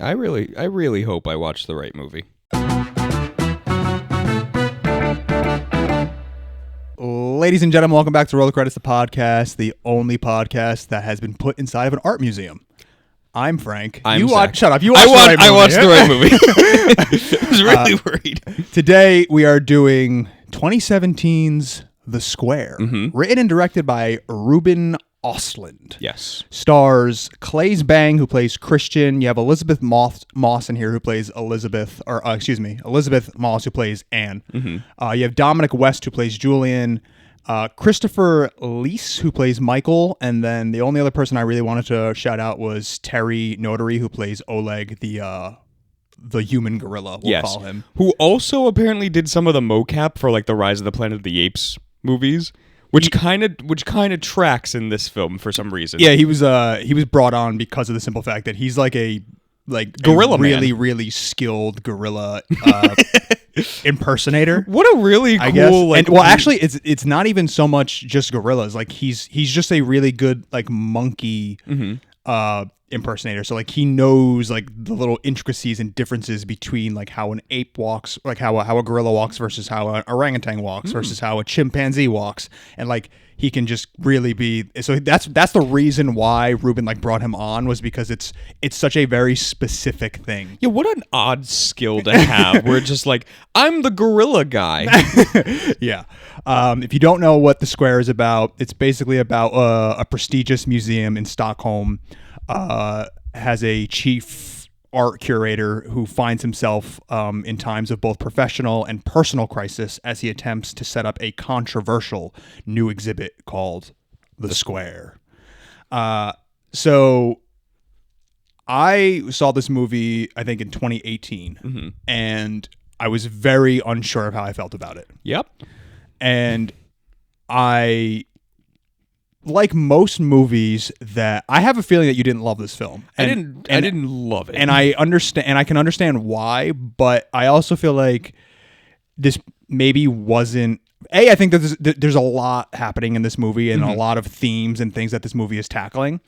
I really hope I watched the right movie. Ladies and gentlemen, welcome back to Roll the Credits, the podcast, the only podcast that has been put inside of an art museum. I'm Frank. Shut up. You watched I watched the right movie. I was really worried. Today, we are doing 2017's The Square, written and directed by Ruben Östlund. Yes. Stars Claes Bang, who plays Christian. You have Elizabeth Moss in here, who plays Elizabeth Moss, who plays Anne. You have Dominic West, who plays Julian. Christopher Leese, who plays Michael, and then the only other person I really wanted to shout out was Terry Notary, who plays Oleg, the human gorilla. We'll call him. Who also apparently did some of the mocap for like the Rise of the Planet of the Apes movies, which kind of tracks in this film for some reason. Yeah, he was brought on because of the simple fact that he's like a gorilla really man. really skilled gorilla impersonator. What a really cool, I guess. Actually, it's not even so much just gorillas. Like he's just a really good like monkey impersonator. So like he knows like the little intricacies and differences between like how an ape walks, like how a gorilla walks versus how an orangutan walks versus how a chimpanzee walks, and like he can just really be. So that's the reason why Ruben like brought him on, was because it's such a very specific thing. Yeah, what an odd skill to have. We're just like, I'm the gorilla guy. Yeah. If you don't know what The Square is about, it's basically about a prestigious museum in Stockholm. Has a chief art curator who finds himself in times of both professional and personal crisis as he attempts to set up a controversial new exhibit called The Square. So I saw this movie, I think, in 2018, and I was very unsure of how I felt about it. Yep. And like most movies, that I have a feeling that you didn't love this film. I didn't love it. And I understand, and I can understand why, but I also feel like this maybe wasn't. I think that there's a lot happening in this movie and a lot of themes and things that this movie is tackling.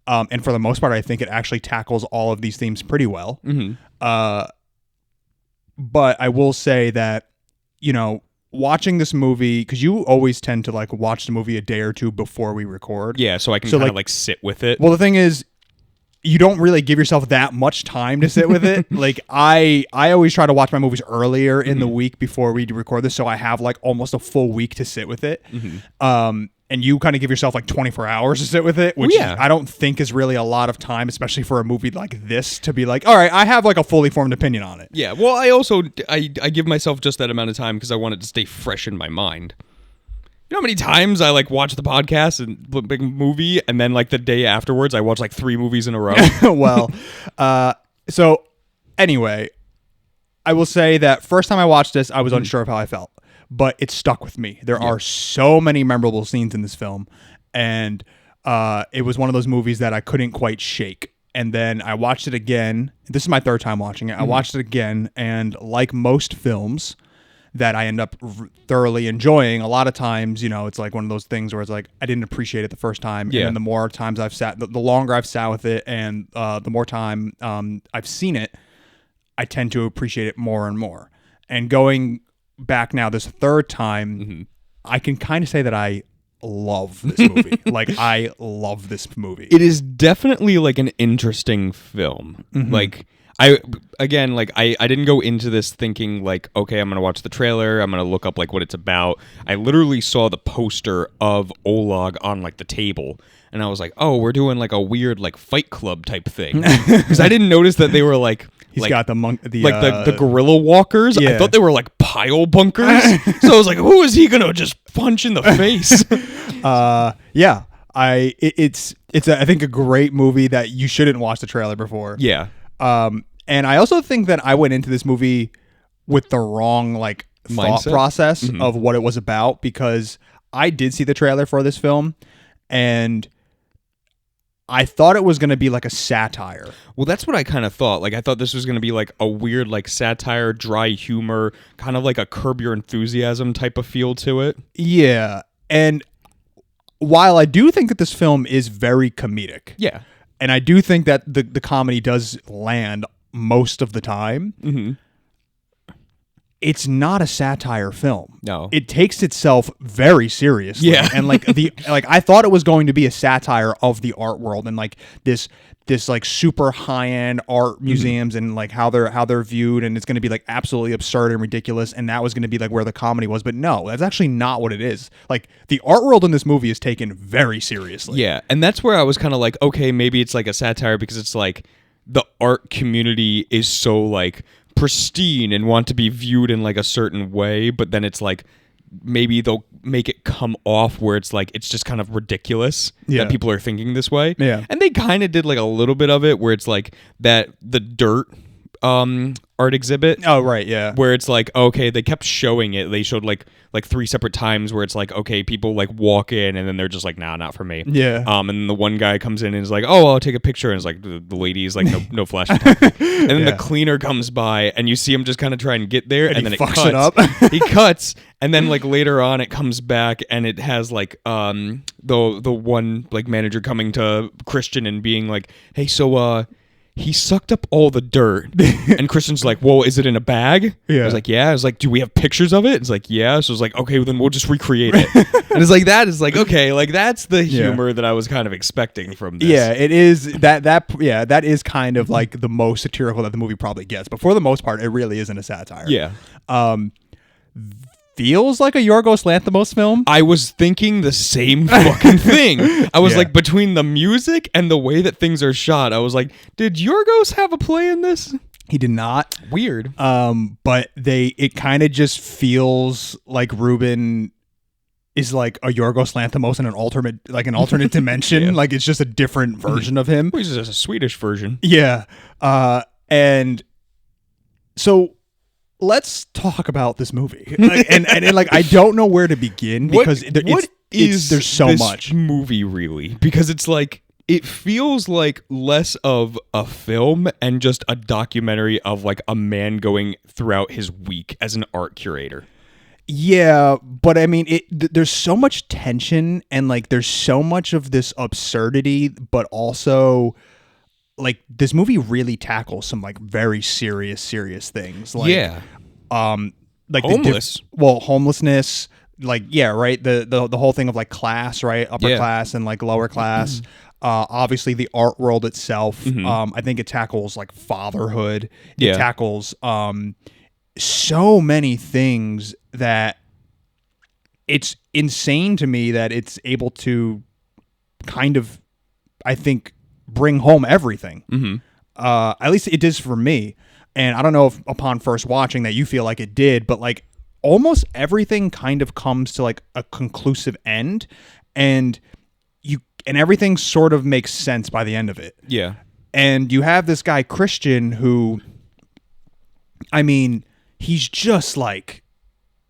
And for the most part, I think it actually tackles all of these themes pretty well. But I will say that, watching this movie, because you always tend to like watch the movie a day or two before we record. Yeah, so I can kind of like sit with it. Well, the thing is, you don't really give yourself that much time to sit with it. Like I always try to watch my movies earlier in the week before we record this, so I have like almost a full week to sit with it. And you kind of give yourself like 24 hours to sit with it, which I don't think is really a lot of time, especially for a movie like this, to be like, all right, I have like a fully formed opinion on it. Yeah, well, I also, I give myself just that amount of time because I want it to stay fresh in my mind. You know how many times I like watch the podcast and big movie, and then like the day afterwards, I watch like 3 movies in a row? Well, so anyway, I will say that first time I watched this, I was unsure of how I felt. But it stuck with me. There are so many memorable scenes in this film, and it was one of those movies that I couldn't quite shake. And then I watched it again. This is my third time watching it. I watched it again, and like most films that I end up thoroughly enjoying, a lot of times, it's like one of those things where it's like I didn't appreciate it the first time, and then the more times I've sat, the longer I've sat with it, and the more time I've seen it, I tend to appreciate it more and more. And going back now this third time, I can kind of say that I love this movie. Like, I love this movie. It is definitely like an interesting film. Like, I didn't go into this thinking like, okay, I'm going to watch the trailer, I'm going to look up like what it's about. I literally saw the poster of Oleg on like the table, and I was like, oh, we're doing like a weird like Fight Club type thing. Because I didn't notice that they were like, He's got the gorilla walkers. Yeah. I thought they were like pile bunkers. So I was like, who is he gonna just punch in the face? Yeah. It's I think a great movie that you shouldn't watch the trailer before. Yeah. And I also think that I went into this movie with the wrong like thought process of what it was about, because I did see the trailer for this film, and I thought it was going to be like a satire. Well, that's what I kind of thought. Like, I thought this was going to be like a weird, like satire, dry humor, kind of like a Curb Your Enthusiasm type of feel to it. Yeah. And while I do think that this film is very comedic, and I do think that the comedy does land most of the time. Mm-hmm. It's not a satire film. No. It takes itself very seriously. Yeah. And like I thought it was going to be a satire of the art world and like this like super high-end art museums and like how they're viewed, and it's going to be like absolutely absurd and ridiculous, and that was going to be like where the comedy was. But no, that's actually not what it is. Like the art world in this movie is taken very seriously. Yeah, and that's where I was kind of like, okay, maybe it's like a satire because it's like the art community is so like pristine and want to be viewed in like a certain way, but then it's like maybe they'll make it come off where it's like it's just kind of ridiculous Yeah. that people are thinking this way. Yeah. And they kind of did like a little bit of it where it's like that the dirt art exhibit. Oh right, yeah. Where it's like, okay, they kept showing it. They showed like 3 separate times where it's like, okay, people like walk in and then they're just like, nah, not for me. Yeah. And then the one guy comes in and is like, oh, I'll take a picture. And it's like the lady is like, no flash. And then Yeah. the cleaner comes by and you see him just kind of try and get there, and he then it fucks cuts. it up. He cuts, and then like later on it comes back and it has like the one like manager coming to Christian and being like, hey, so he sucked up all the dirt. And Christian's like, well, is it in a bag? Yeah. I was like, yeah. I was like, do we have pictures of it? It's like, yeah. So I was like, okay, well, then we'll just recreate it. And it's like, that is like, okay, like that's the humor that I was kind of expecting from this. Yeah, it is that is kind of like the most satirical that the movie probably gets. But for the most part, it really isn't a satire. Yeah. Feels like a Yorgos Lanthimos film. I was thinking the same fucking thing. I was Yeah. like, between the music and the way that things are shot, I was like, did Yorgos have a play in this? He did not. Weird. But it kind of just feels like Ruben is like a Yorgos Lanthimos in an alternate dimension. Yeah. Like it's just a different version of him. Which is a Swedish version. Yeah. And so let's talk about this movie. Like, and like I don't know where to begin because there's so this much. movie really, because it's like it feels like less of a film and just a documentary of like a man going throughout his week as an art curator. Yeah, but I mean, there's so much tension and like there's so much of this absurdity, but also like this movie really tackles some like very serious things. Like, Yeah. like Homeless. homelessness. Like, yeah, right. The whole thing of like class, right? Upper class and like lower class. Obviously the art world itself. I think it tackles like fatherhood. Yeah. It tackles so many things that it's insane to me that it's able to kind of, I think, bring home everything. At least it does for me. And I don't know if upon first watching that you feel like it did, but like almost everything kind of comes to like a conclusive end, and everything sort of makes sense by the end of it. Yeah. And you have this guy Christian who, I mean, he's just like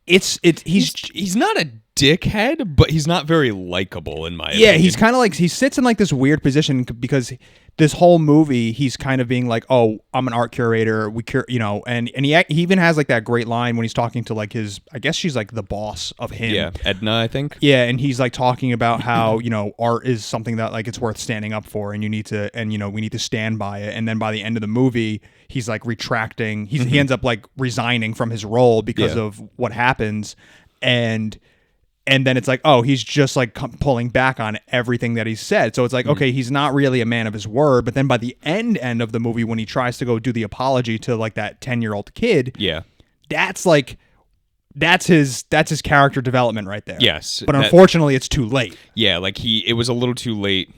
he's not a dickhead, but he's not very likable in my yeah, opinion. he's kind of like, he sits in like this weird position because this whole movie he's kind of being like, oh, I'm an art curator, and he even has like that great line when he's talking to like his, I guess she's like the boss of him. Yeah, Edna, I think. Yeah, and he's like talking about how, art is something that like it's worth standing up for, and we need to stand by it. And then by the end of the movie, he's like retracting. He ends up like resigning from his role because of what happens, and then it's like, oh, he's just like pulling back on everything that he said. So it's like, okay, he's not really a man of his word. But then by the end of the movie, when he tries to go do the apology to like that 10-year-old kid, Yeah. that's his character development right there. Yes. But unfortunately, it's too late. Yeah, like it was a little too late.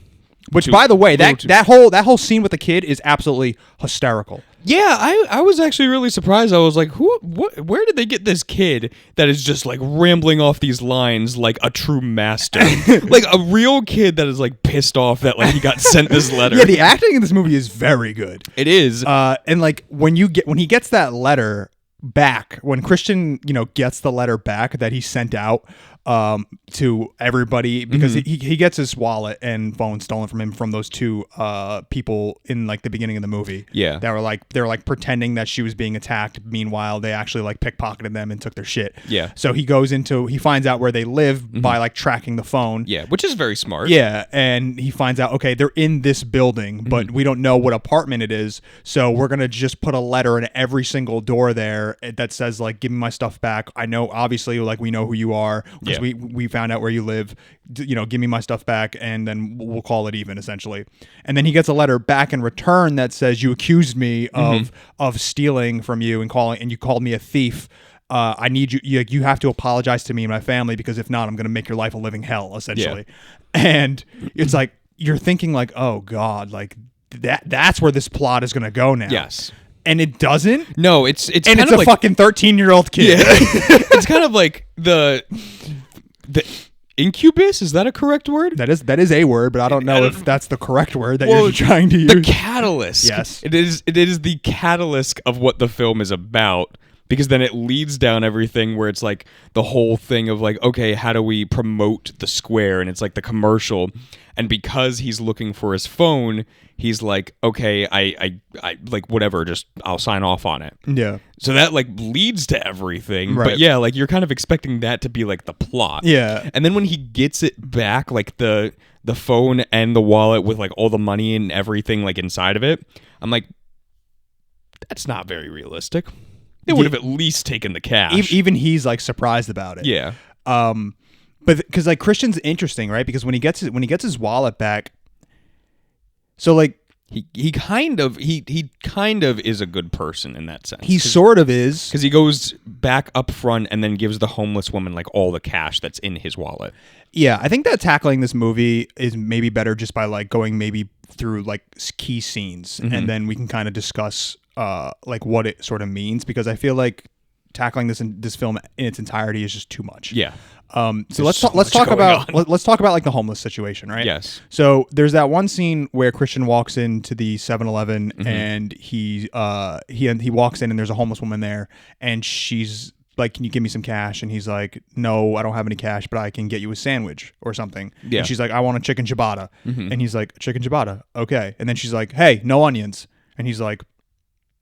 Which, by the way, that whole scene with the kid is absolutely hysterical. Yeah, I was actually really surprised. I was like, where did they get this kid that is just like rambling off these lines like a true master? Like a real kid that is like pissed off that like he got sent this letter. Yeah, the acting in this movie is very good. It is. And like when he gets that letter back, when Christian, gets the letter back that he sent out, to everybody because he gets his wallet and phone stolen from him from those two people in like the beginning of the movie. Yeah. That were like, they're like pretending that she was being attacked. Meanwhile, they actually like pickpocketed them and took their shit. Yeah. So he finds out where they live by like tracking the phone. Yeah, which is very smart. Yeah, and he finds out, okay, they're in this building, but we don't know what apartment it is, so we're going to just put a letter in every single door there that says, like, give me my stuff back. I know, obviously, like, we know who you are, because we found out where you live. You know, give me my stuff back, and then we'll call it even, essentially. And then he gets a letter back in return that says, you accused me of stealing from you and you called me a thief. I need you. You have to apologize to me and my family, because if not, I'm going to make your life a living hell, essentially. Yeah. And it's like, you're thinking like, oh God, like that's where this plot is going to go now. Yes. And it doesn't. No, it's and kind it's of a like, fucking 13-year-old kid. Yeah. It's kind of like the incubus. Is that a correct word? That is a word, but I don't know if that's the correct word that you're trying to use. The catalyst. Yes. It is the catalyst of what the film is about. Because then it leads down everything where it's like the whole thing of like, okay, how do we promote the square? And it's like the commercial. And because he's looking for his phone, he's like, okay, I like whatever, just I'll sign off on it. Yeah. So that like leads to everything. Right. But yeah, like you're kind of expecting that to be like the plot. Yeah. And then when he gets it back, like the phone and the wallet with like all the money and everything like inside of it, I'm like, that's not very realistic. They would have at least taken the cash. Even he's like surprised about it. Yeah. But because like Christian's interesting, right? Because when he gets his wallet back, so like he kind of is a good person in that sense. He sort of is, because he goes back up front and then gives the homeless woman like all the cash that's in his wallet. Yeah, I think that tackling this movie is maybe better just by like going maybe through like key scenes, and then we can kind of discuss like what it sort of means, because I feel like tackling this film in its entirety is just too much. Yeah. So let's talk about like the homeless situation, right? Yes. So there's that one scene where Christian walks into the 7-Eleven and he walks in and there's a homeless woman there, and she's like, can you give me some cash? And he's like, no, I don't have any cash, but I can get you a sandwich or something. Yeah. And she's like, I want a chicken ciabatta. And he's like, chicken ciabatta. Okay. And then she's like, hey, no onions. And he's like,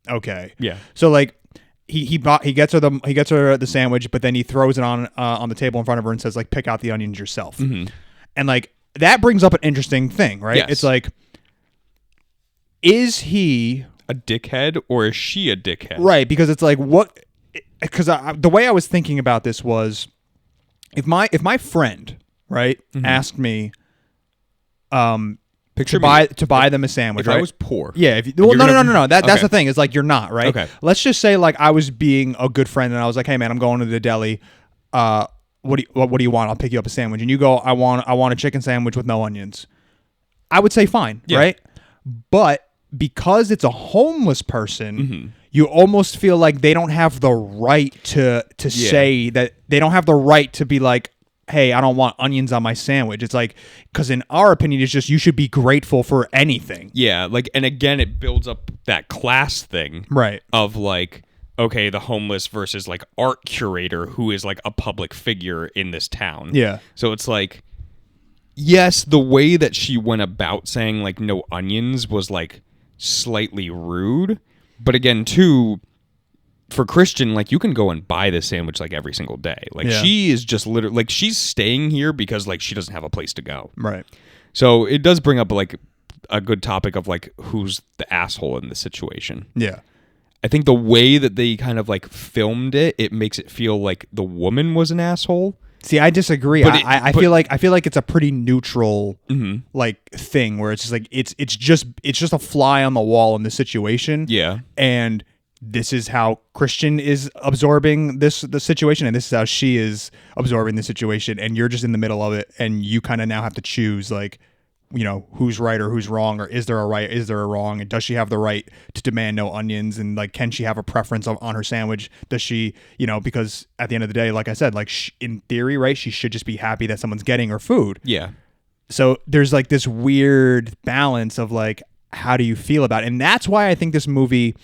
okay. Yeah. So like he gets her the sandwich, but then he throws it on the table in front of her and says like, pick out the onions yourself. And like that brings up an interesting thing, right? Yes. It's like, is he a dickhead or is she a dickhead? Right, because it's like what. Because the way I was thinking about this was, if my friend, right, asked me, to buy them a sandwich, if right? I was poor, yeah. No. That's the thing. It's like you're not, right? Okay. Let's just say like I was being a good friend and I was like, hey man, I'm going to the deli. What do you want? I'll pick you up a sandwich. And you go, I want a chicken sandwich with no onions. I would say fine, right? But because it's a homeless person, you almost feel like they don't have the right to say that. They don't have the right to be like, hey, I don't want onions on my sandwich. It's like, because in our opinion, it's just you should be grateful for anything. Yeah, like, and again, it builds up that class thing, right? Of like, okay, the homeless versus like art curator who is like a public figure in this town. Yeah. So it's like, yes, the way that she went about saying like no onions was like slightly rude, but again, too, for Christian, like you can go and buy this sandwich like every single day. Like she is just literally like she's staying here because like she doesn't have a place to go. Right. So it does bring up like a good topic of like who's the asshole in this situation. Yeah. I think the way that they kind of like filmed it, it makes it feel like the woman was an asshole. See, I disagree. I feel like it's a pretty neutral like thing where it's just like it's just a fly on the wall in the situation. Yeah. And this is how Christian is absorbing the situation, and this is how she is absorbing the situation, and you're just in the middle of it, and you kind of now have to choose like, you know, who's right or who's wrong, or is there a right, is there a wrong, and does she have the right to demand no onions, and like can she have a preference on her sandwich? Does she, you know, because at the end of the day, like I said, like in theory, right, she should just be happy that someone's getting her food. Yeah. So there's like this weird balance of like, how do you feel about it? And that's why I think this movie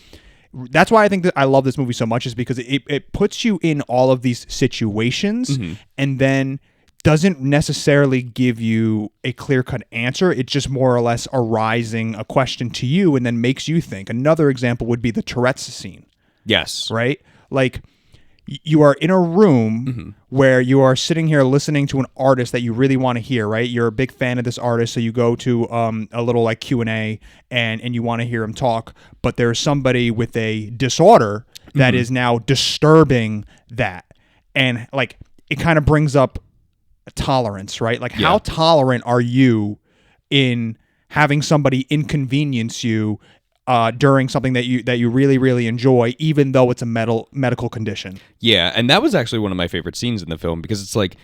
that's why I think that I love this movie so much, is because it puts you in all of these situations and then doesn't necessarily give you a clear-cut answer. It's just more or less arising a question to you and then makes you think. Another example would be the Tourette's scene. Yes. Right? Like, you are in a room where you are sitting here listening to an artist that you really want to hear, right? You're a big fan of this artist, so you go to a little like Q&A and you want to hear him talk, but there's somebody with a disorder that is now disturbing that. And like, it kind of brings up tolerance, right? Like, how tolerant are you in having somebody inconvenience you during something that you really, really enjoy, even though it's a medical condition? Yeah, and that was actually one of my favorite scenes in the film, because it's like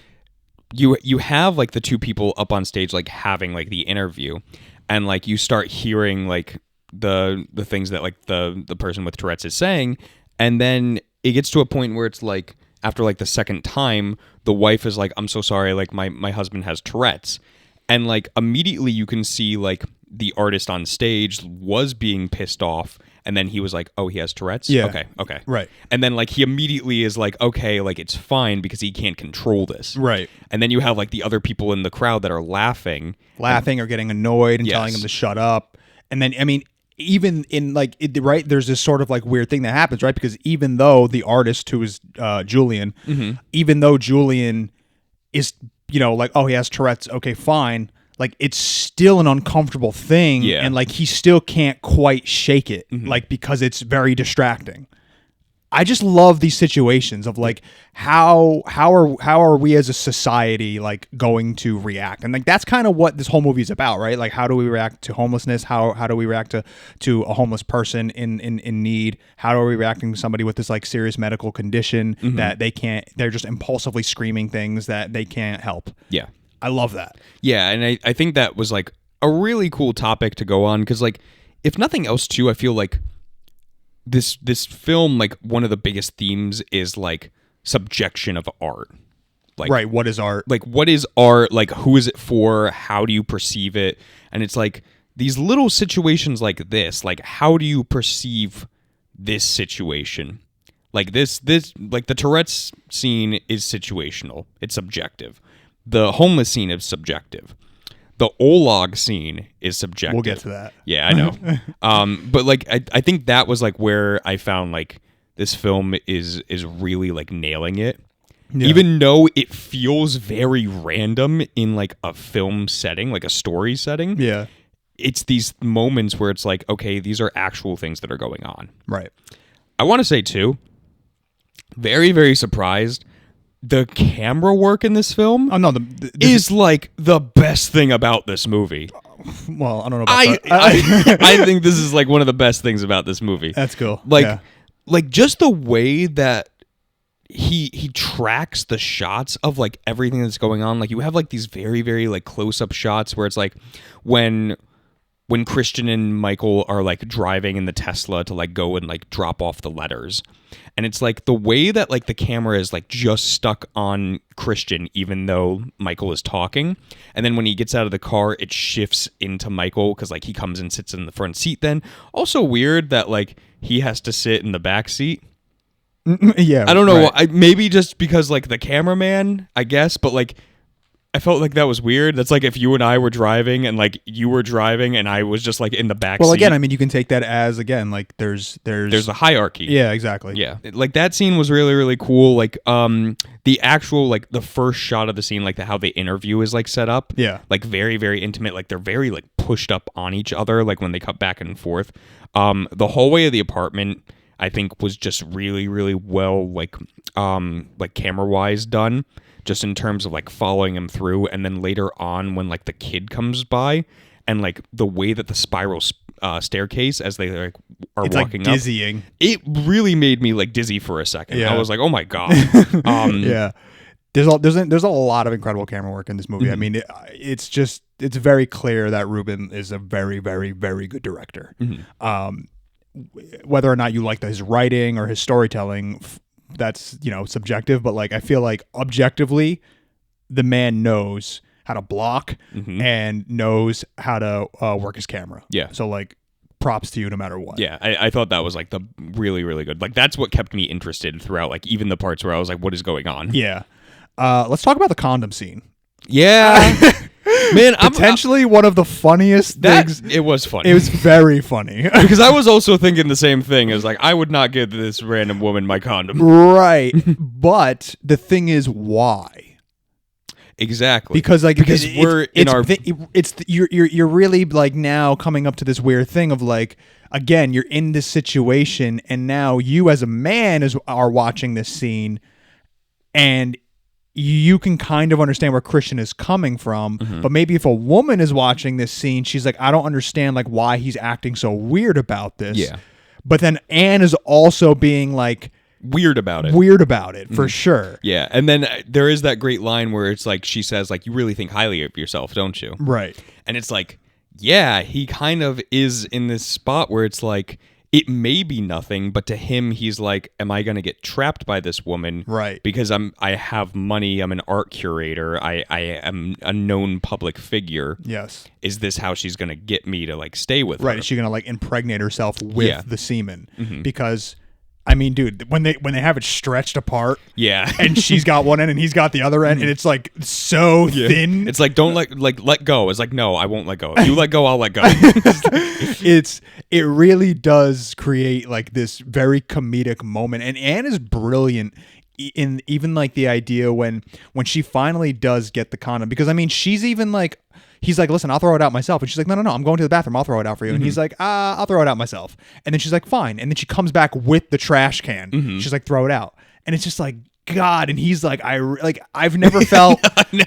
you have like the two people up on stage like having like the interview, and like you start hearing like the things that like the person with Tourette's is saying, and then it gets to a point where it's like, after like the second time, the wife is like, "I'm so sorry, like my husband has Tourette's." And like immediately you can see like the artist on stage was being pissed off, and then he was like, "Oh, he has Tourette's? Yeah. Okay. Right. And then like he immediately is like, "Okay, like it's fine because he can't control this." Right. And then you have like the other people in the crowd that are laughing Or getting annoyed and telling him to shut up. And then, I mean, even in like, right, there's this sort of like weird thing that happens, right? Because even though the artist, who is Julian, even though Julian is, like, oh, he has Tourette's, okay, fine, like, it's still an uncomfortable thing, and like he still can't quite shake it, like, because it's very distracting. I just love these situations of like how are we as a society like going to react, and like that's kind of what this whole movie is about, right? Like, how do we react to homelessness? How do we react to a homeless person in need? How are we reacting to somebody with this like serious medical condition that they're just impulsively screaming things that they can't help? Yeah. I love that. Yeah, and I think that was like a really cool topic to go on, because like, if nothing else too, I feel like this film, like, one of the biggest themes is like subjection of art. Like, right, what is art? Like, what is art? Like, who is it for? How do you perceive it? And it's like these little situations like this, like, how do you perceive this situation? Like this like the Tourette's scene is situational. It's subjective. The homeless scene is subjective. The Olag scene is subjective. We'll get to that. Yeah, I know. But like, I think that was like where I found like this film is really like nailing it. Yeah. Even though it feels very random in like a film setting, like a story setting. Yeah. It's these moments where it's like, okay, these are actual things that are going on. Right. I want to say too, very, very surprised. The camera work in this film is like the best thing about this movie. Well, I don't know about that. I think this is like one of the best things about this movie. That's cool. Like just the way that he tracks the shots of like everything that's going on. Like, you have like these very, very like close-up shots where it's like when Christian and Michael are like driving in the Tesla to like go and like drop off the letters. And it's like the way that like the camera is like just stuck on Christian, even though Michael is talking. And then when he gets out of the car, it shifts into Michael because like he comes and sits in the front seat then. Also weird that like he has to sit in the back seat. Yeah. I don't know. Right. Maybe just because like the cameraman, I guess, but like I felt like that was weird. That's like if you and I were driving and like you were driving and I was just like in the back seat. Well, again, I mean, you can take that as, again, like there's a hierarchy. Yeah, exactly. Yeah. Like that scene was really, really cool. Like the actual like the first shot of the scene, like how the interview is like set up. Yeah. Like very, very intimate. Like they're very like pushed up on each other, like when they cut back and forth. The hallway of the apartment, I think, was just really, really well like camera wise done. Just in terms of like following him through, and then later on when like the kid comes by, and like the way that the spiral staircase as they like are it's walking like dizzying. up, it really made me like dizzy for a second. Yeah. I was like, oh my god. Yeah, there's a lot of incredible camera work in this movie. I mean, it's very clear that Ruben is a very, very, very good director. Whether or not you like his writing or his storytelling, that's, subjective, but like I feel like objectively the man knows how to block and knows how to work his camera. Yeah. So like props to you no matter what. Yeah, I thought that was like the really, really good. Like that's what kept me interested throughout. Like even the parts where I was like, "What is going on?" Yeah. Let's talk about the condom scene. Yeah, man, Potentially one of the funniest things. It was funny. It was very funny. because I was also thinking the same thing. As like, I would not give this random woman my condom. Right. But the thing is, why? Exactly. Because we're in our. You're really like now coming up to this weird thing of like, again, you're in this situation, and now you as a man are watching this scene, and you can kind of understand where Christian is coming from, but maybe if a woman is watching this scene, she's like, I don't understand like why he's acting so weird about this. Yeah. But then Anne is also being like weird about it. For sure. Yeah, and then there is that great line where it's like she says like, "You really think highly of yourself, don't you?" Right. And it's like, yeah, he kind of is in this spot where it's like, it may be nothing, but to him, he's like, am I going to get trapped by this woman? Right. Because I have money. I'm an art curator. I am a known public figure. Yes. Is this how she's going to get me to like stay with her? Right. Is she going to like impregnate herself with the semen? Mm-hmm. Because, I mean, dude, when they have it stretched apart, yeah, and she's got one end and he's got the other end, and it's like so thin. It's like, don't let go. It's like, no, I won't let go. You let go, I'll let go. It really does create like this very comedic moment, and Anne is brilliant in even like the idea when she finally does get the condom, because I mean she's even like, he's like, listen, I'll throw it out myself. And she's like, no, I'm going to the bathroom. I'll throw it out for you. And he's like, I'll throw it out myself. And then she's like, fine. And then she comes back with the trash can. She's like, throw it out. And it's just like, God. And he's like, I've never felt,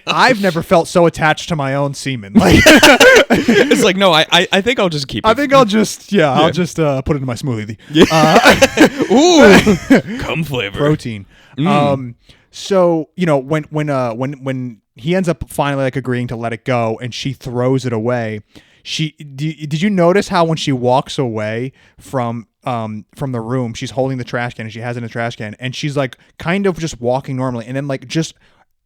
I've never felt so attached to my own semen. Like, it's like, no, I think I'll just keep it. I think I'll just, I'll just put it in my smoothie. Ooh, cum flavor. Protein. So, you know, when he ends up finally like agreeing to let it go and she throws it away, did you notice how when she walks away from the room, she's holding the trash can and she has it in the trash can and she's like kind of just walking normally, and then like just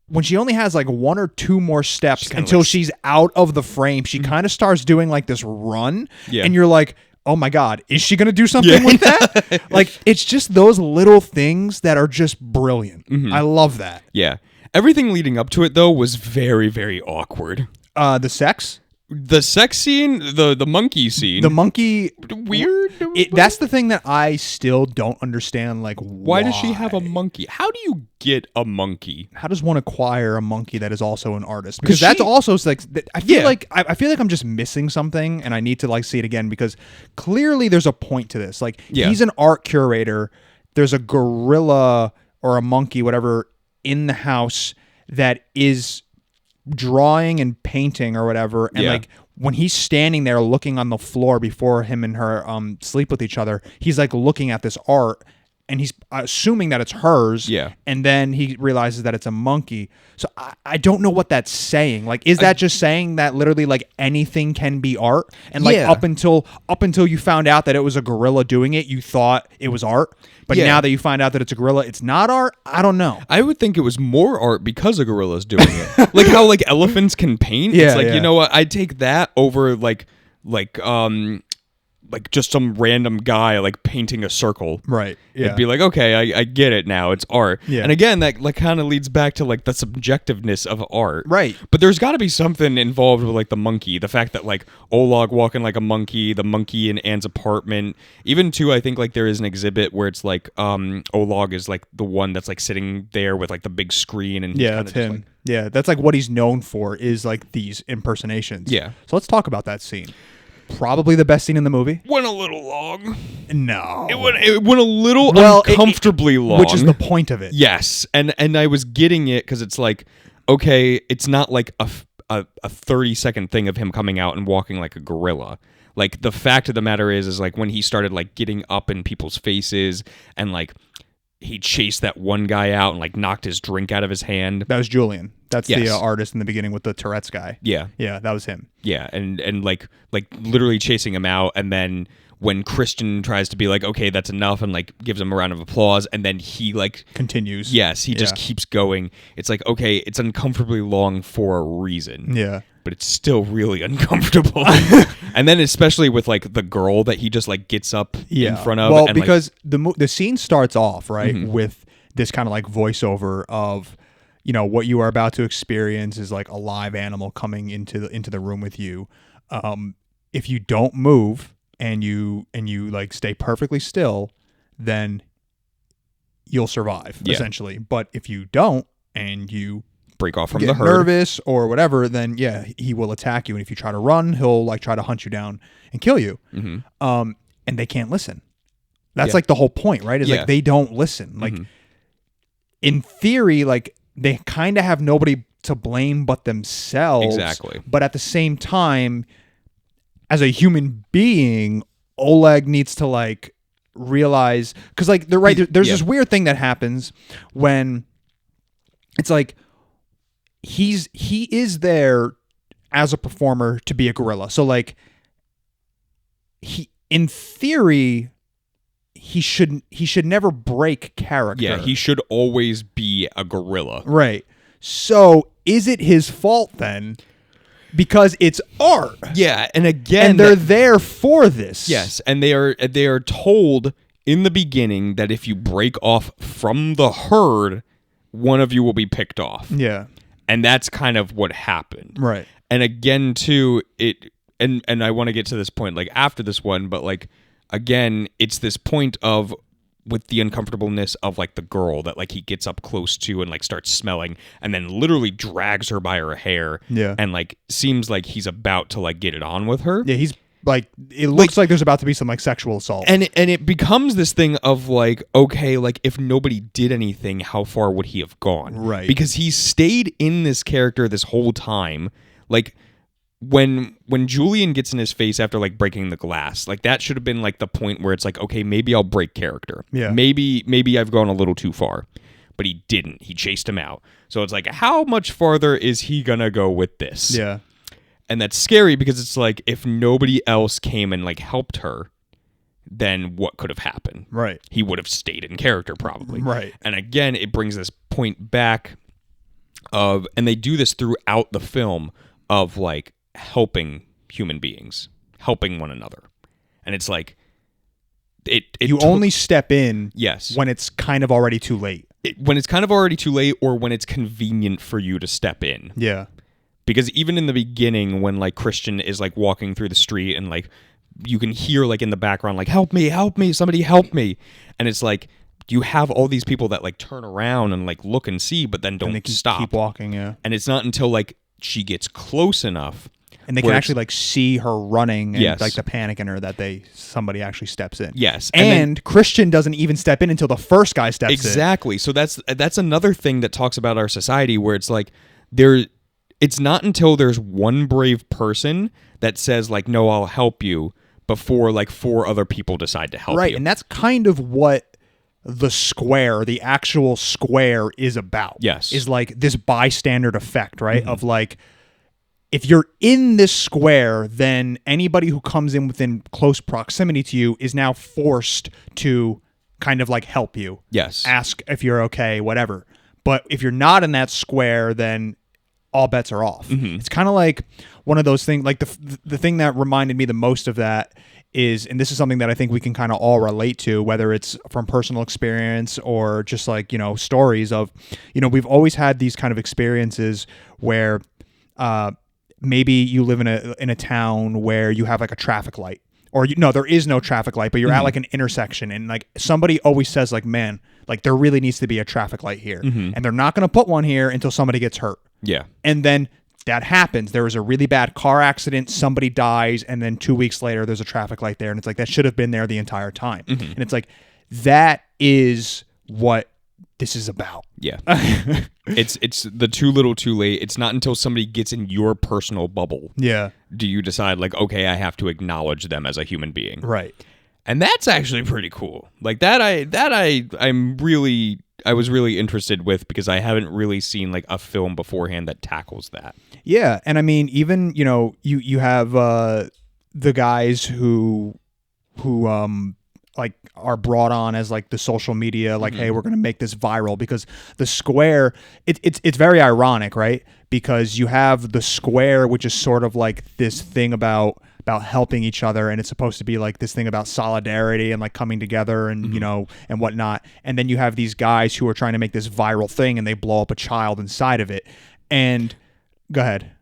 when she only has like one or two more steps until she's out of the frame, she kind of starts doing like this run, and you're like, oh my God, is she going to do something with that? Like, it's just those little things that are just brilliant. I love that. Yeah. Everything leading up to it, though, was very, very awkward. The sex? The sex scene, the monkey scene. The monkey. Weird. That's the thing that I still don't understand. Like, why does she have a monkey? How do you get a monkey? How does one acquire a monkey that is also an artist? Because that's also like, I feel like I'm just missing something, and I need to like see it again, because clearly there's a point to this. Like, he's an art curator. There's a gorilla or a monkey, whatever, in the house that is drawing and painting or whatever, and like when he's standing there looking on the floor before him and her sleep with each other, he's like looking at this art and he's assuming that it's hers, and then he realizes that it's a monkey. So I don't know what that's saying. Like, is that just saying that literally like anything can be art, and like up until you found out that it was a gorilla doing it, you thought it was art, but now that you find out that it's a gorilla, it's not art? I don't know. I would think it was more art because a gorilla's doing it. Like how like elephants can paint. It's like, you know what? I'd take that over like just some random guy like painting a circle. Right. Yeah. It'd be like, okay, I get it now. It's art. Yeah. And again, that like kind of leads back to like the subjectiveness of art. Right. But there's got to be something involved with like the monkey. The fact that like Oleg walking like a monkey, the monkey in Anne's apartment. Even too, I think like there is an exhibit where it's like Oleg is like the one that's like sitting there with like the big screen, and that's him. Like, yeah, that's like what he's known for, is like these impersonations. Yeah. So let's talk about that scene. Probably the best scene in the movie. Went a little long. No. It went a little uncomfortably long. Which is the point of it. Yes. And I was getting it because it's like, okay, it's not like a 30-second thing of him coming out and walking like a gorilla. Like, the fact of the matter is like when he started like getting up in people's faces and like he chased that one guy out and like knocked his drink out of his hand. That was Julian. That's the artist in the beginning with the Tourette's guy. Yeah. Yeah, that was him. Yeah, and like literally chasing him out, and then when Christian tries to be like, okay, that's enough, and like gives him a round of applause, and then he like continues. Yes, he just keeps going. It's like, okay, it's uncomfortably long for a reason. Yeah. but it's still really uncomfortable. And then especially with like the girl that he just like gets up in front of. Well, and, because the scene starts off right with this kind of like voiceover of, you know, what you are about to experience is like a live animal coming into the room with you. If you don't move and you like stay perfectly still, then you'll survive essentially. But if you don't and you break off from get the herd, nervous or whatever, then he will attack you. And if you try to run, he'll like try to hunt you down and kill you. And they can't listen. That's like the whole point, right? Is like they don't listen. Like in theory, like they kind of have nobody to blame but themselves. Exactly. But at the same time, as a human being, Oleg needs to like realize, because like they're right. There's this weird thing that happens when it's like he is there as a performer to be a gorilla. So like in theory, he should never break character. Yeah, he should always be a gorilla. Right. So is it his fault then? Because it's art. Yeah, and again, and they're there for this. Yes, and they are told in the beginning that if you break off from the herd, one of you will be picked off. Yeah. And that's kind of what happened. Right. And again, too, and I want to get to this point like after this one, but like again, it's this point of with the uncomfortableness of like the girl that like he gets up close to and like starts smelling and then literally drags her by her hair. Yeah. And like seems like he's about to like get it on with her. Yeah, he's like, it looks like there's about to be some like sexual assault. And it becomes this thing of like, okay, like if nobody did anything, how far would he have gone? Right. Because he stayed in this character this whole time. Like when Julian gets in his face after like breaking the glass, like that should have been like the point where it's like, okay, maybe I'll break character. Yeah. Maybe I've gone a little too far. But he didn't. He chased him out. So it's like, how much farther is he gonna go with this? Yeah. And that's scary because it's like if nobody else came and like helped her, then what could have happened? Right. He would have stayed in character probably. Right. And again, it brings this point back of, and they do this throughout the film of like helping human beings, helping one another. And it's like, you only step in yes when it's kind of already too late. When it's kind of already too late or when it's convenient for you to step in. Yeah. Because even in the beginning, when like Christian is like walking through the street and like you can hear like in the background, like, help me, somebody help me. And it's like, you have all these people that like turn around and like look and see, but then don't stop. Keep walking, yeah. And it's not until like she gets close enough. And they can actually like see her running and yes. like the panic in her that somebody actually steps in. Yes. And then, Christian doesn't even step in until the first guy steps in. Exactly. So that's another thing that talks about our society where it's like it's not until there's one brave person that says like, no, I'll help you before like 4 other people decide to help you. Right. And that's kind of what the actual square is about. Yes. Is like this bystander effect, right? Of like, if you're in this square, then anybody who comes in within close proximity to you is now forced to kind of like help you. Yes. Ask if you're okay, whatever. But if you're not in that square, then all bets are off. It's kind of like one of those things, like the thing that reminded me the most of that is, and this is something that I think we can kind of all relate to, whether it's from personal experience or just like, stories of, we've always had these kind of experiences where maybe you live in a town where you have like a traffic light, or there is no traffic light, but you're at like an intersection, and like somebody always says like, man, like there really needs to be a traffic light here, and they're not going to put one here until somebody gets hurt. Yeah. And then that happens. There was a really bad car accident, somebody dies, and then 2 weeks later there's a traffic light there, and it's like that should have been there the entire time. And it's like that is what this is about. Yeah. It's the too little too late. It's not until somebody gets in your personal bubble. Yeah. Do you decide like, okay, I have to acknowledge them as a human being. Right. And that's actually pretty cool. Like I was really interested with, because I haven't really seen like a film beforehand that tackles that. Yeah. And I mean, even, you have the guys who like are brought on as like the social media, like, hey, we're gonna make this viral, because the Square, it's very ironic, right? Because you have the Square, which is sort of like this thing about helping each other, and it's supposed to be like this thing about solidarity and like coming together and you know and whatnot. And then you have these guys who are trying to make this viral thing, and they blow up a child inside of it. And go ahead.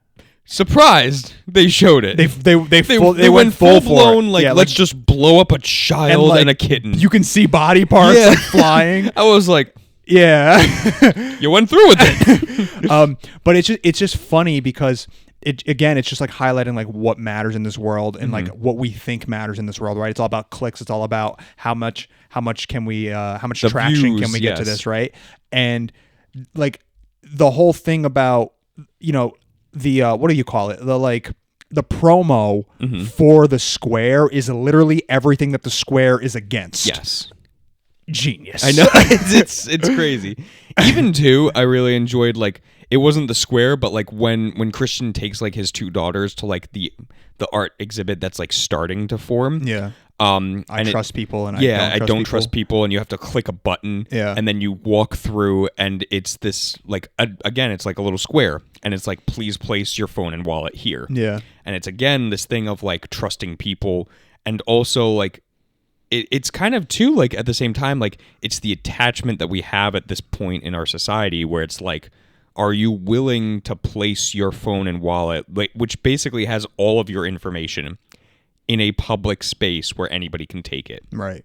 Surprised they showed it. They went full blown like, yeah, let's just blow up a child and a kitten. You can see body parts like flying. I was like, yeah, you went through with it. But it's just funny because it's just like highlighting like what matters in this world and like what we think matters in this world, right? It's all about clicks. It's all about how much can we how much traction views, can we get to this, right? And like the whole thing about, you know, the what do you call it? The promo for the Square is literally everything that the Square is against. Yes. Genius. I know. it's crazy. Even too, I really enjoyed like it wasn't the Square, but like when Christian takes like his two daughters to like the art exhibit that's like starting to form. Yeah. I trust people and I don't trust people, and you have to click a button, and then you walk through, and it's this like again, it's like a little square, and it's like, please place your phone and wallet here. Yeah. And it's again this thing of like trusting people, and also like it's kind of too like at the same time like it's the attachment that we have at this point in our society where it's like, are you willing to place your phone and wallet, like, which basically has all of your information, in a public space where anybody can take it? Right.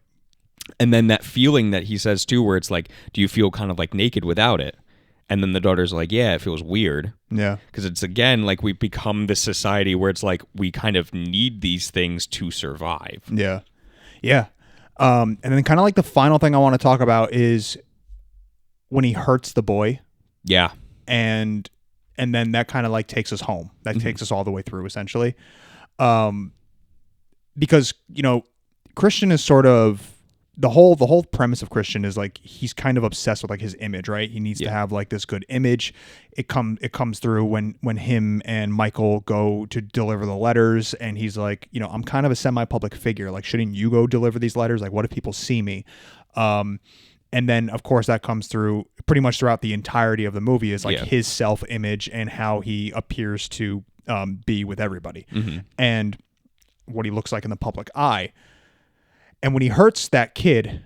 And then that feeling that he says too, where it's like, do you feel kind of like naked without it? And then the daughter's like, yeah, it feels weird. Yeah. Because it's again like we become this society where it's like we kind of need these things to survive. Yeah. Yeah. And then kind of like the final thing I want to talk about is when he hurts the boy. Yeah. And then that kind of like takes us home. That takes us all the way through essentially. Because, you know, Christian is sort of the whole premise of Christian is like he's kind of obsessed with like his image, right? He needs to have like this good image. It comes through when him and Michael go to deliver the letters, and he's like, you know, I'm kind of a semi-public figure. Like, shouldn't you go deliver these letters? Like, what if people see me? And then of course that comes through pretty much throughout the entirety of the movie is like his self-image and how he appears to be with everybody. And what he looks like in the public eye. And when he hurts that kid,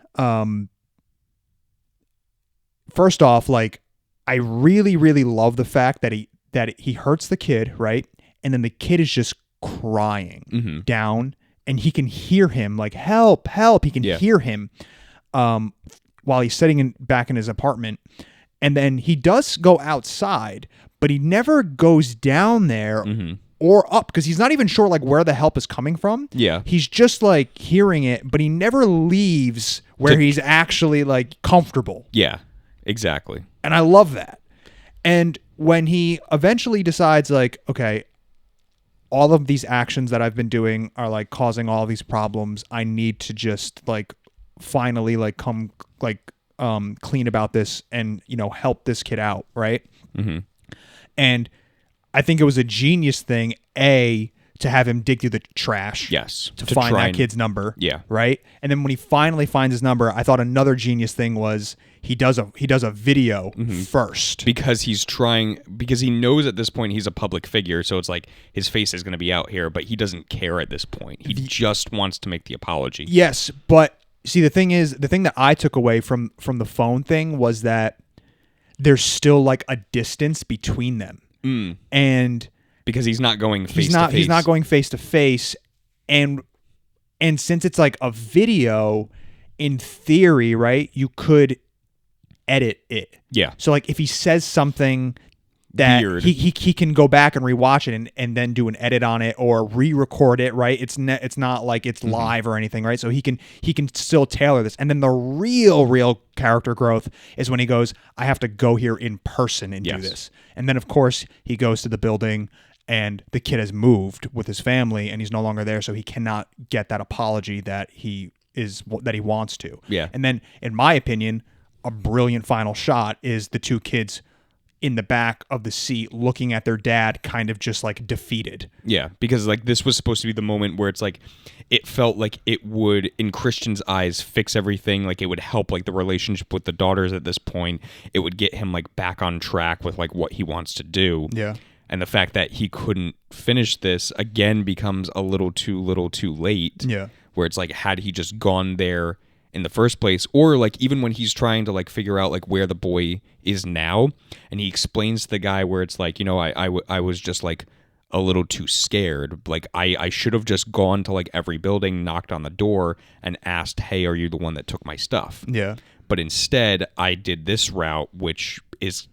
first off, like, I really, really love the fact that he hurts the kid, right? And then the kid is just crying down, and he can hear him like, help, help. He can hear him while he's sitting back in his apartment. And then he does go outside, but he never goes down there or up, because he's not even sure like where the help is coming from. Yeah. He's just like hearing it, but he never leaves where he's actually like comfortable. Yeah, exactly. And I love that. And when he eventually decides like, okay, all of these actions that I've been doing are like causing all these problems. I need to just like finally like come like clean about this and, you know, help this kid out, right? And I think it was a genius thing, to have him dig through the trash. Yes. To find that kid's number. Yeah. Right? And then when he finally finds his number, I thought another genius thing was he does a video first. Because he knows at this point he's a public figure, so it's like his face is going to be out here, but he doesn't care at this point. He just wants to make the apology. Yes, but see, the thing that I took away from the phone thing was that there's still like a distance between them. And because he's not going face to face. He's not going face to face. And since it's like a video, in theory, right, you could edit it. Yeah. So like if he says something that he can go back and rewatch it and then do an edit on it or re-record it, right? It's not like it's live or anything, right? So he can still tailor this. And then the real character growth is when he goes, I have to go here in person and do this. And then of course he goes to the building and the kid has moved with his family and he's no longer there, so he cannot get that apology that he wants to. Yeah. And then in my opinion, a brilliant final shot is the two kids in the back of the seat looking at their dad kind of just like defeated. Yeah, because like this was supposed to be the moment where it's like it felt like it would, in Christian's eyes, fix everything. Like it would help like the relationship with the daughters at this point. It would get him like back on track with like what he wants to do. Yeah. And the fact that he couldn't finish this again becomes a little too late. Yeah. Where it's like, had he just gone there in the first place, or like even when he's trying to like figure out like where the boy is now, and he explains to the guy where it's like, you know, I was just like a little too scared. Like I should have just gone to like every building, knocked on the door, and asked, hey, are you the one that took my stuff? Yeah. But instead, I did this route, which is,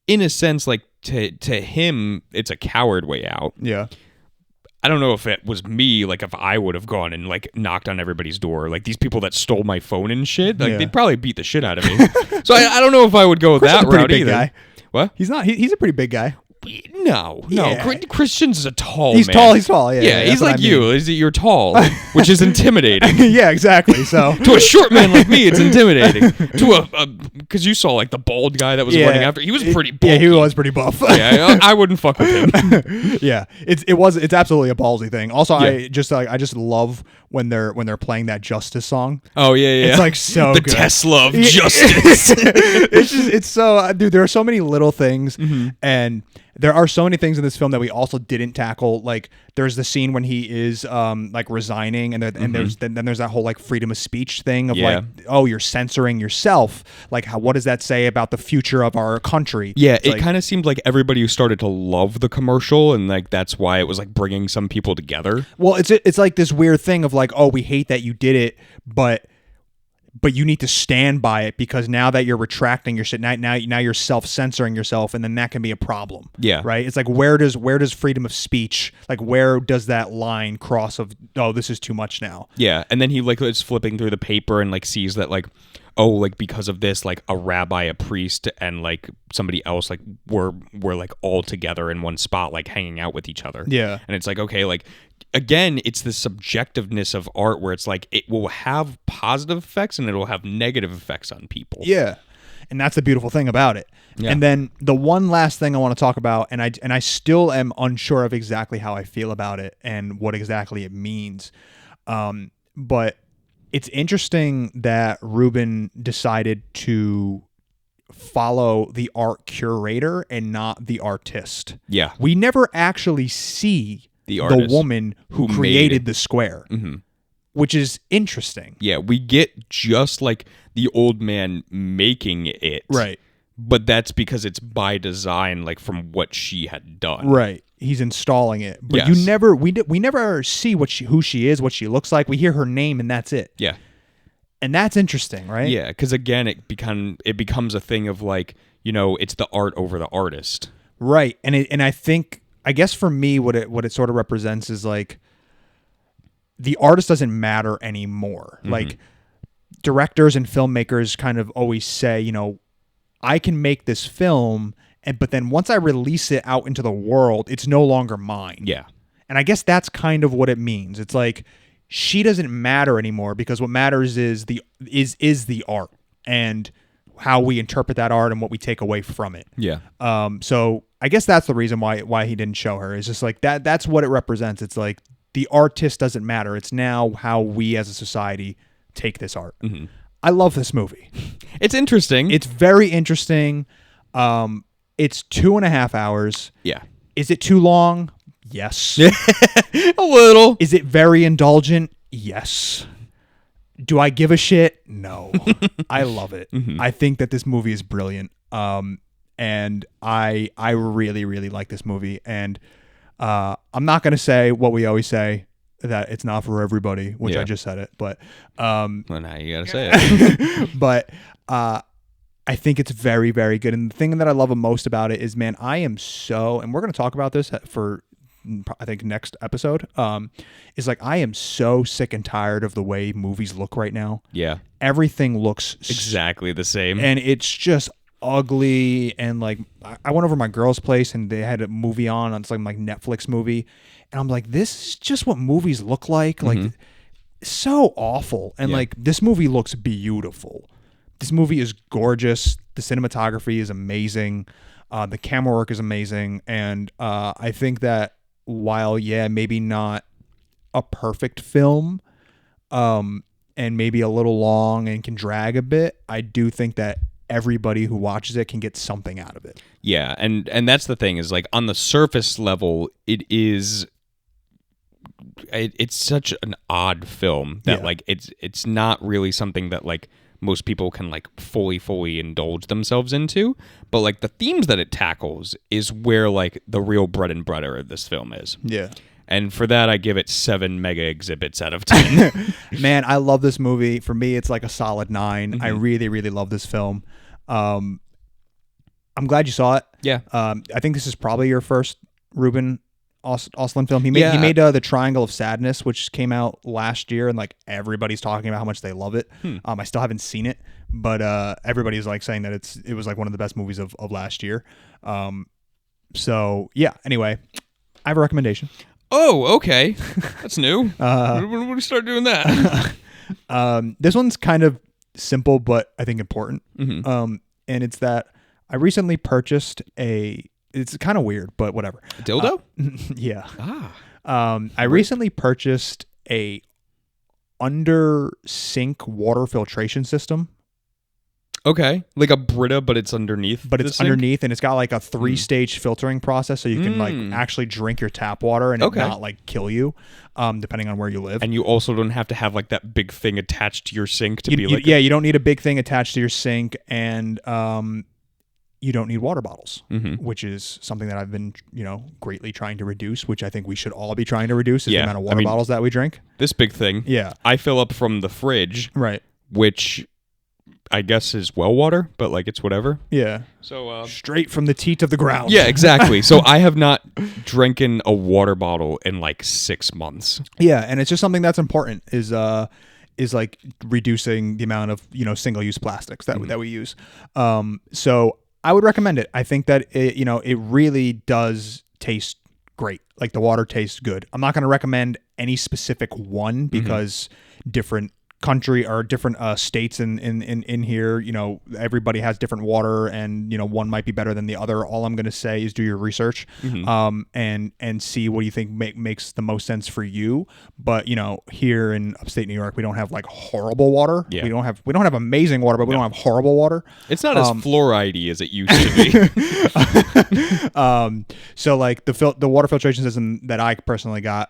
in a sense, like to him, it's a coward way out. Yeah. I don't know if it was me, like if I would have gone and like knocked on everybody's door, like these people that stole my phone and shit, like they'd probably beat the shit out of me. So I don't know if I would go that route either. Guy. What? He's not. He's a pretty big guy. No. Yeah. Christian's a tall He's man. He's tall. Yeah, he's like you. You're tall, which is intimidating. Yeah, exactly. So to a short man like me, it's intimidating. To because you saw like the bald guy that was running after. He was pretty bulky. Yeah, he was pretty buff. Yeah, I wouldn't fuck with him. Yeah, it's absolutely a ballsy thing. Also, I just love when they're playing that Justice song. Oh yeah. It's like so the good. Tesla of justice. It's so dude. There are so many little things, and there are so many things in this film that we also didn't tackle. Like there's the scene when he is like resigning, and there's that whole like freedom of speech thing of like, oh, you're censoring yourself. Like what does that say about the future of our country? Yeah, it's it like, kind of seemed like everybody started to love the commercial, and like that's why it was like bringing some people together. Well, it's like this weird thing of like, oh, we hate that you did it, but you need to stand by it because now that you're retracting your shit, now you're self-censoring yourself, and then that can be a problem. Yeah. Right? It's like where does freedom of speech, like where does that line cross of, oh, this is too much now? Yeah, and then he like is flipping through the paper and like sees that like, oh, like because of this, like a rabbi, a priest, and like somebody else like were like all together in one spot, like hanging out with each other. Yeah. And it's like, okay, like again, it's the subjectiveness of art where it's like it will have positive effects and it'll have negative effects on people. Yeah. And that's the beautiful thing about it. Yeah. And then the one last thing I want to talk about, and I still am unsure of exactly how I feel about it and what exactly it means. But it's interesting that Ruben decided to follow the art curator and not the artist. Yeah. We never actually see the woman who created the square, which is interesting. Yeah, we get just like the old man making it. Right. But that's because it's by design, like from what she had done. Right. He's installing it. But yes. we never see who she is, what she looks like. We hear her name and that's it. Yeah. And that's interesting, right? Yeah, because again, it becomes a thing of like, you know, it's the art over the artist. Right. And I guess for me, what it sort of represents is like the artist doesn't matter anymore. Like directors and filmmakers kind of always say, you know, I can make this film, but then once I release it out into the world, it's no longer mine. Yeah. And I guess that's kind of what it means. It's like she doesn't matter anymore because what matters is the art and how we interpret that art and what we take away from it. Yeah. So I guess that's the reason why he didn't show her. It's just like that's what it represents. It's like the artist doesn't matter. It's now how we as a society take this art. Mm-hmm. I love this movie. It's interesting. It's very interesting. It's 2.5 hours. Yeah. Is it too long? Yes. A little. Is it very indulgent? Yes. Do I give a shit? No. I love it. Mm-hmm. I think that this movie is brilliant. And I really, really like this movie. And I'm not going to say what we always say, that it's not for everybody, which I just said it. But well, now you got to say it. But I think it's very, very good. And the thing that I love most about it is, man, I am so, and we're going to talk about this for, I think, next episode, is like, I am so sick and tired of the way movies look right now. Yeah. Everything looks exactly the same. And it's just ugly. And like, I went over to my girl's place and they had a movie on some like Netflix movie. And I'm like, this is just what movies look like. Like, so awful. And like, this movie looks beautiful. This movie is gorgeous. The cinematography is amazing. The camera work is amazing. And I think that while, maybe not a perfect film, and maybe a little long and can drag a bit, I do think that everybody who watches it can get something out of it. Yeah, and that's the thing is like on the surface level, it's such an odd film that like it's not really something that like most people can like fully indulge themselves into, but like the themes that it tackles is where like the real bread and butter of this film is. Yeah. And for that, I give it 7 mega exhibits out of 10. Man, I love this movie. For me, it's like a solid 9. I really, really love this film. I'm glad you saw it. Yeah. I think this is probably your first Ruben Östlund film. He made The Triangle of Sadness, which came out last year, and like everybody's talking about how much they love it. I still haven't seen it, but everybody's like saying that it was like one of the best movies of last year. So yeah. Anyway, I have a recommendation. Oh, okay. That's new. When do we start doing that? This one's kind of simple, but I think important. And it's that I recently purchased it's kind of weird, but whatever. A dildo? Yeah. I Right. recently purchased a under sink water filtration system. Okay. Like a Brita, but it's underneath. But the it's sink? underneath, and it's got like a 3-stage filtering process, so you can like actually drink your tap water and it not like kill you, depending on where you live. And you also don't have to have like that big thing attached to your sink to be like. You don't need a big thing attached to your sink, and you don't need water bottles, which is something that I've been, greatly trying to reduce, which I think we should all be trying to reduce is the amount of water bottles that we drink. This big thing. Yeah. I fill up from the fridge. Right. Which I guess is well water, but like it's whatever. Yeah. So straight from the teat of the ground. Yeah, exactly. So I have not drinking a water bottle in like 6 months. Yeah, and it's just something that's important is like reducing the amount of, single-use plastics that we use. So I would recommend it. I think that it really does taste great. Like the water tastes good. I'm not going to recommend any specific one because different country or different states in here, everybody has different water, and one might be better than the other. All I'm going to say is do your research, and see what you think makes the most sense for you. But here in upstate New York, we don't have like horrible water. Yeah. We don't have amazing water, but we don't have horrible water. It's not as fluoride-y as it used to be. So like the water filtration system that I personally got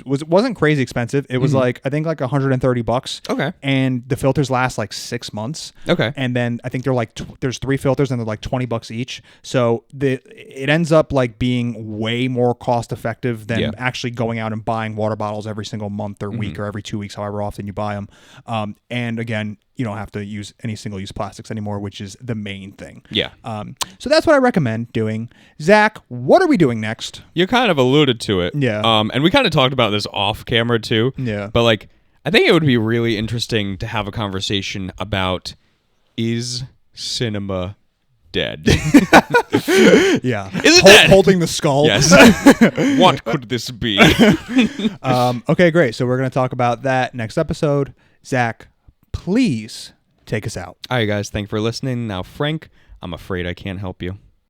wasn't crazy expensive. It was like I think like $130. Okay. And the filters last like 6 months. Okay. And then I think they're like there's 3 filters and they're like $20 each. So it ends up like being way more cost effective than actually going out and buying water bottles every single month or week or every 2 weeks, however often you buy them. And again, you don't have to use any single-use plastics anymore, which is the main thing. Yeah. So that's what I recommend doing. Zach, what are we doing next? You kind of alluded to it. Yeah. And we kind of talked about this off camera too. Yeah. But like, I think it would be really interesting to have a conversation about, is cinema dead? Yeah. Is it dead? Holding the skull. Yes. What could this be? Okay, great. So we're going to talk about that next episode. Zach, please take us out. All right, guys. Thank you for listening. Now, Frank, I'm afraid I can't help you.